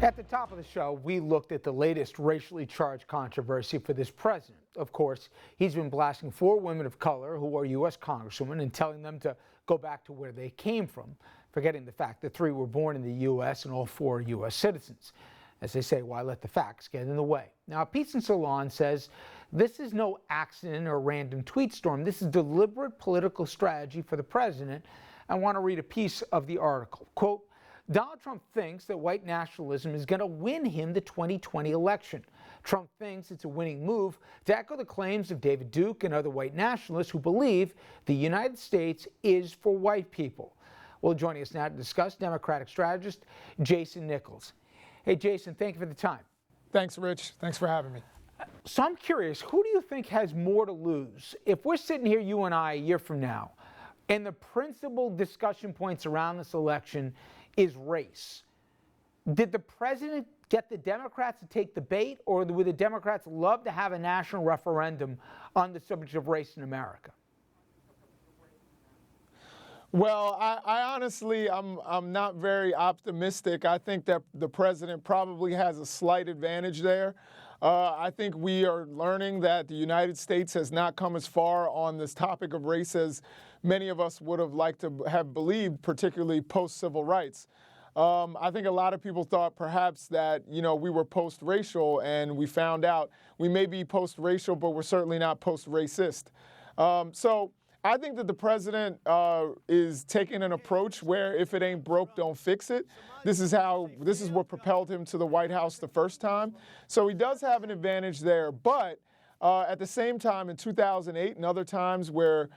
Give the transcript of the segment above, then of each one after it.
At the top of the show, we looked at the latest racially charged controversy for this president. Of course, he's been blasting 4 women of color who are U.S. congresswomen and telling them to go back to where they came from, forgetting the fact that 3 were born in the U.S. and all 4 are U.S. citizens. As they say, why let the facts get in the way? Now, Peace and Salon says this is no accident or random tweet storm. This is deliberate political strategy for the president. I want to read a piece of the article. Quote, Donald Trump thinks that white nationalism is going to win him the 2020 election. Trump thinks it's a winning move to echo the claims of David Duke and other white nationalists who believe the United States is for white people. Well, joining us now to discuss, Democratic strategist Jason Nichols. Hey, Jason, thank you for the time. Thanks, Rich. Thanks for having me. So I'm curious, who do you think has more to lose? If we're sitting here, you and I, a year from now, and the principal discussion points around this election is race. Did the president get the Democrats to take the bait, or would the Democrats love to have a national referendum on the subject of race in America? Well, I honestly, I'm not very optimistic. I think that the president probably has a slight advantage there. I think we are learning that the United States has not come as far on this topic of race as many of us would have liked to have believed, particularly post-civil rights. I think a lot of people thought perhaps that, we were post-racial, and we found out we may be post-racial, but we're certainly not post-racist. So I think that the president is taking an approach where if it ain't broke, don't fix it. This is what propelled him to the White House the first time. So he does have an advantage there. But at the same time, in 2008 and other times where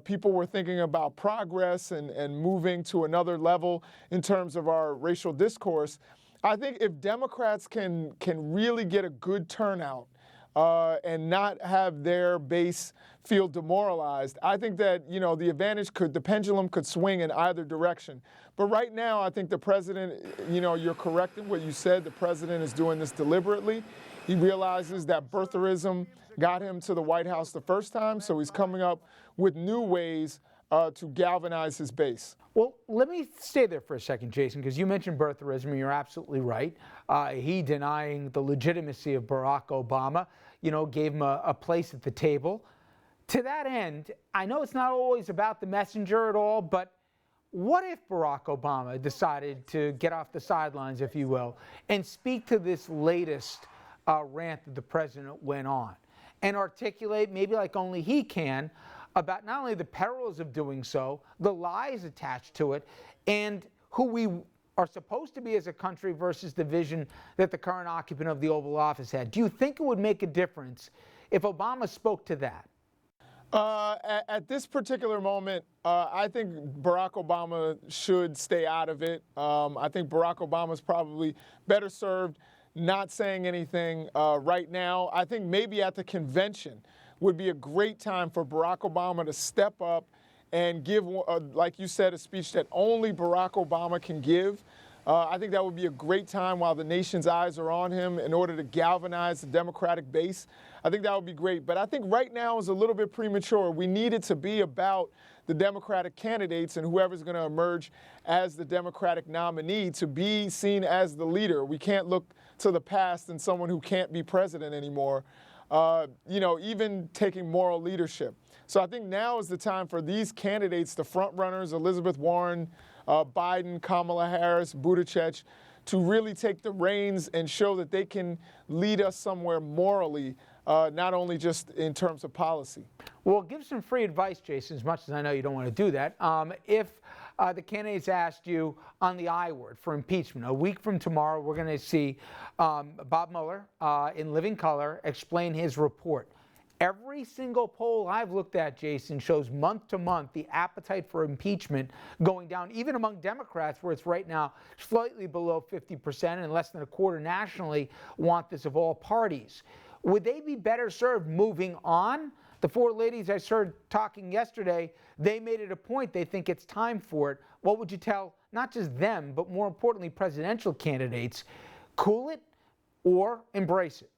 people were thinking about progress and moving to another level in terms of our racial discourse, I think if Democrats can really get a good turnout and not have their base feel demoralized, I think that, the pendulum could swing in either direction. But right now, I think the president, you're correct in what you said. The president is doing this deliberately. He realizes that birtherism got him to the White House the first time, so he's coming up with new ways to galvanize his base. Well, let me stay there for a second, Jason, because you mentioned birtherism, and you're absolutely right. He denying the legitimacy of Barack Obama, gave him a place at the table. To that end, I know it's not always about the messenger at all, but what if Barack Obama decided to get off the sidelines, if you will, and speak to this latest rant that the president went on and articulate, maybe like only he can, about not only the perils of doing so, the lies attached to it, and who we are supposed to be as a country versus the vision that the current occupant of the Oval Office had? Do you think it would make a difference if Obama spoke to that? At this particular moment, I think Barack Obama should stay out of it. I think Barack Obama is probably better served not saying anything right now. I think maybe at the convention would be a great time for Barack Obama to step up and give, like you said, a speech that only Barack Obama can give. I think that would be a great time while the nation's eyes are on him in order to galvanize the Democratic base. I think that would be great. But I think right now is a little bit premature. We need it to be about the Democratic candidates and whoever's going to emerge as the Democratic nominee to be seen as the leader. We can't look to the past and someone who can't be president anymore, even taking moral leadership. So I think now is the time for these candidates, the front runners, Elizabeth Warren, Biden, Kamala Harris, Buttigieg, to really take the reins and show that they can lead us somewhere morally, not only just in terms of policy. Well, give some free advice, Jason, as much as I know you don't want to do that. If the candidates asked you on the I word for impeachment, a week from tomorrow, we're going to see Bob Mueller in living color explain his report. Every single poll I've looked at, Jason, shows month to month the appetite for impeachment going down, even among Democrats, where it's right now slightly below 50% and less than a quarter nationally want this of all parties. Would they be better served moving on? The 4 ladies I heard talking yesterday, they made it a point. They think it's time for it. What would you tell not just them, but more importantly, presidential candidates? Cool it or embrace it?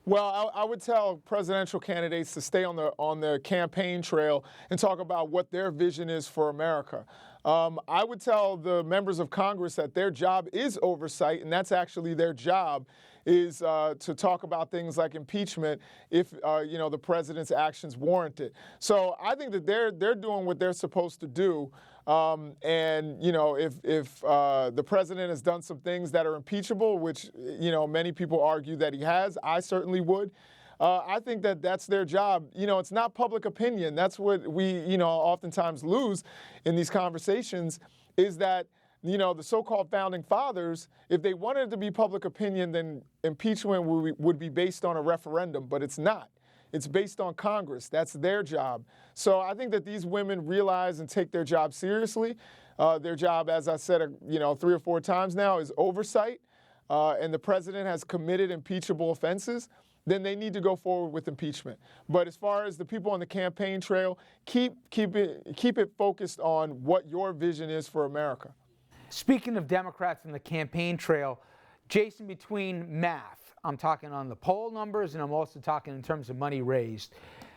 Well, I would tell presidential candidates to stay on the campaign trail and talk about what their vision is for America. I would tell the members of Congress that their job is oversight, and that's actually their job, is to talk about things like impeachment if the president's actions warrant it. So I think that they're doing what they're supposed to do. And if the president has done some things that are impeachable, which many people argue that he has, I certainly would. I think that that's their job. It's not public opinion. That's what we oftentimes lose in these conversations, is that the so-called founding fathers, if they wanted it to be public opinion, then impeachment would be based on a referendum, but it's not. It's based on Congress. That's their job. So I think that these women realize and take their job seriously. Their job, as I said, 3 or 4 times now, is oversight, and the president has committed impeachable offenses. Then they need to go forward with impeachment. But as far as the people on the campaign trail, keep it focused on what your vision is for America. Speaking of Democrats on the campaign trail, Jason, between math, I'm talking on the poll numbers and I'm also talking in terms of money raised.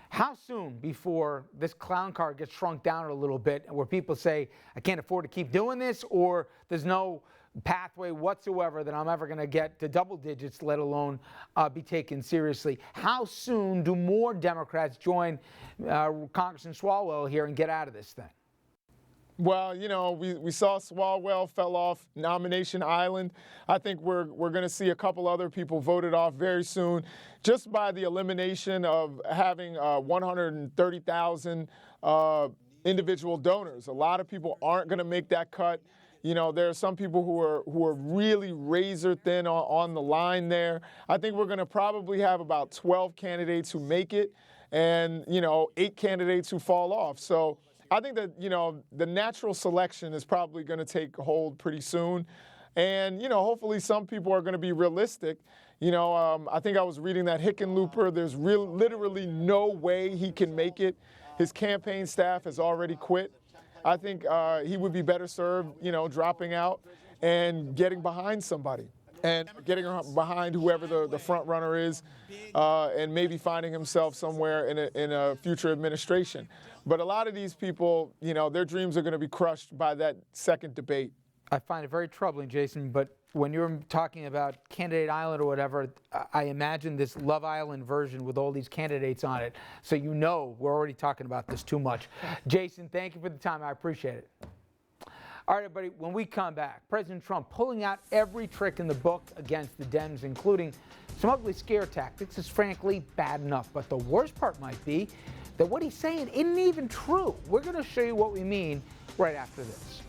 How soon before this clown car gets shrunk down a little bit where people say, I can't afford to keep doing this, or there's no pathway whatsoever that I'm ever going to get to double digits, let alone be taken seriously? How soon do more Democrats join Congressman Swalwell here and get out of this thing? Well, we saw Swalwell fell off nomination island. I think we're going to see a couple other people voted off very soon, just by the elimination of having 130,000 individual donors. A lot of people aren't going to make that cut. There are some people who are really razor thin on the line there. I think we're going to probably have about 12 candidates who make it, and 8 candidates who fall off. So I think that, the natural selection is probably going to take hold pretty soon. And, hopefully some people are going to be realistic. I think I was reading that Hickenlooper, there's literally no way he can make it. His campaign staff has already quit. I think he would be better served, dropping out and getting behind somebody. And getting behind whoever the front runner is, and maybe finding himself somewhere in a future administration. But a lot of these people, their dreams are going to be crushed by that second debate. I find it very troubling, Jason, but when you're talking about Candidate Island or whatever, I imagine this Love Island version with all these candidates on it. So we're already talking about this too much. Jason, thank you for the time. I appreciate it. All right, everybody, when we come back, President Trump pulling out every trick in the book against the Dems, including some ugly scare tactics, is frankly bad enough. But the worst part might be that what he's saying isn't even true. We're going to show you what we mean right after this.